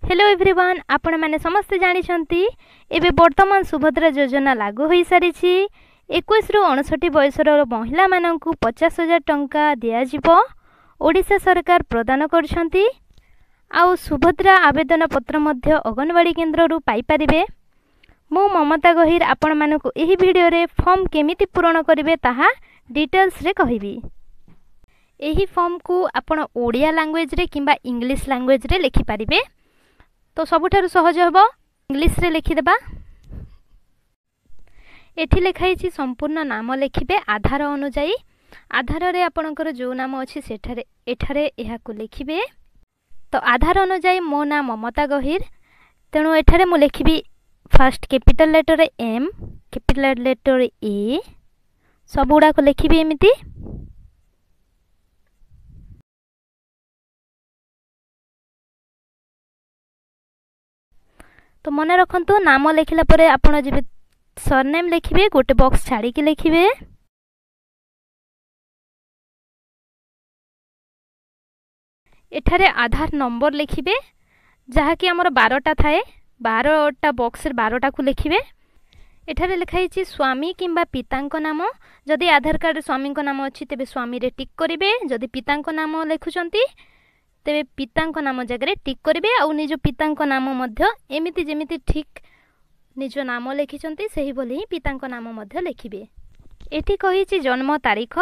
Hello everyone, आपण माने समस्त जानिछंती एबे वर्तमान सुभद्रा योजना लागू होई सारी 21 रु 59 बयसर महिला माननकु 50,000 टंका दिया जिवो। ओडिशा सरकार प्रदान करछंती। आउ सुभद्रा आवेदन पत्र मध्य अंगनवाड़ी केन्द्र रु पाई परिबे। मु ममता गहिर आपण मानकु एही वीडियो रे फॉर्म केमिति पूरण करिवे ताहा डिटेल्स रे कहिबी। एही फॉर्म को आपण ओडिया लैंग्वेज रे किंबा इंग्लिश लैंग्वेज रे लिखि परिबे। तो सबुठारु सहज हबो इंग्लिश रे लिखिदेबा। एठी लिखाई संपूर्ण नाम लिखिबे आधार अनुसार। आधार रे आपणकर जो नाम अछि सेठारे एठारे एहाकु लिखिबे। तो आधार अनुसार मो नाम ममता गहिर, तेणु एठारे मु लिखिबी first capital letter M, capital letter A, सब गुडा को लिखिबी एमिति। तो मन रखंतु नाम लिखिला परे आपण जे सरनेम लिखिबे, गोटे बॉक्स छाड़ी के लिखिबे। एठारे आधार नंबर लिखिबे, जहा कि हमर 12टा थाए, 12टा बॉक्स रे 12टा को लिखिबे। एठारे लिखाई छि स्वामी किंबा पितांक नाम। जदि आधार कार्ड रे स्वामी को नाम अछि तेबे स्वामी रे टिक करिवे। जदि पितांक नाम लिखुचंती तेबे पितांक नाम जगह टिक करिवे। आ निज पितांक नाम मध्य एमिति जेमिति ठीक निज नाम लिखिचंती सही बोली ही पितांक नाम मध्य लिखिबे। एठी कहि छि जन्म तारीख,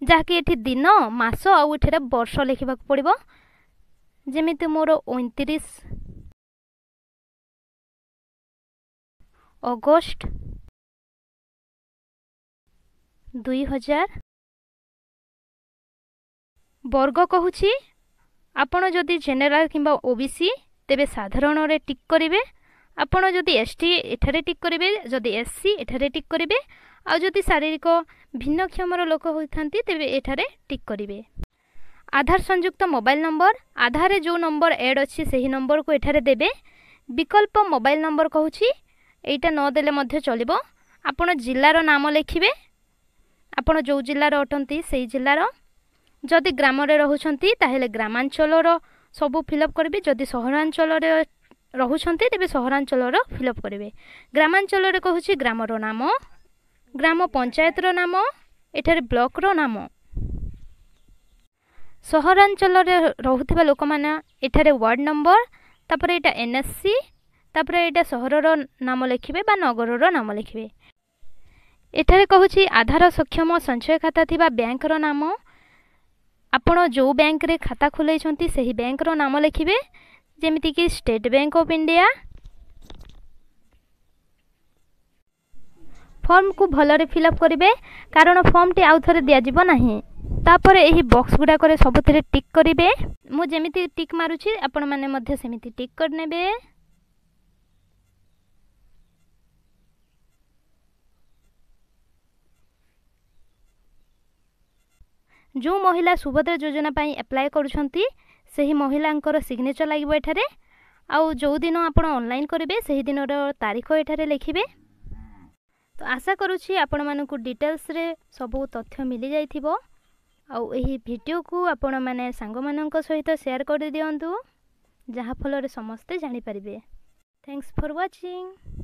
जहा कि एठी दिन मास आ एठरे वर्ष लिखिबा पड़िबो। जेमिति मोर 29 अगस्त 2000। वर्ग कहूछि आपण जदि जनरल किंबा ओबीसी तेबे साधारण रे टिक करिवे। आपण जदि एसटी एठारे टिक करिवे, जदि एससी एठारे टिक करिवे। आ जदि शारीरिक भिन्नक्षमर लोक होइथांती तेबे एठारे टिक करिवे। आधार संयुक्त मोबाइल नंबर, आधार रे जो नंबर ऐड अछि सही नंबर को एठारे देबे। विकल्प मोबाइल नंबर कहूछि एटा न देले मध्य चलिबो। आपण जिल्लार नाम लिखिबे, आपण जो जिल्लार अटंती सेही जिल्लार। जदि ग्राम रे रहुछंती ताहेले ग्रामांचल रो सब फिलअप करिवे। जदि सहरांचल रे रहुछंती तेबे सहरांचल रो फिलअप करिवे। ग्रामांचल रे कहूछि ग्राम रो नाम, ग्राम पंचायत रो नाम, एठारे ब्लॉक रो नाम। सहरांचल रे रहुथिबा लोक माने एठारे वार्ड नंबर, तापरे एटा एनएससी, तापरे एटा सहर रो नाम लिखिबे बा नगर रो नाम लिखिबे। एठारे कहूछि आधार सक्षम संचय खाता थिबा बैंक रो नाम। आपण जो बैंक रे खाता खोलै छंती सही बैंक रो नाम लिखिबे, जेमिति कि state bank of India. Form को भलरे फिलअप करिवे, कारण फॉर्म टी आउ थरे दिया जिवो नाही। तापरे एही बॉक्स गुडा करे सबथिरे टिक करिवे। मु जेमिति टिक मारुछि आपण माने मध्ये सेमिति टिक कर नेबे। जो महिला सुभद्रा योजना पाई अप्लाई करूछंती सही महिलांकर सिग्नेचर लागिबो एठारे। आउ जो दिन आपण ऑनलाइन करिवे सही दिन रो तारीख एठारे लिखिबे। तो आशा करूछि आपण मानकु डिटेल्स रे सब तथ्य मिली जाइथिबो। आउ एही वीडियो को आपण माने संग माननक सहित शेयर कर दियंतु, जहा फल रे समस्त जानि परिबे। Thanks for watching.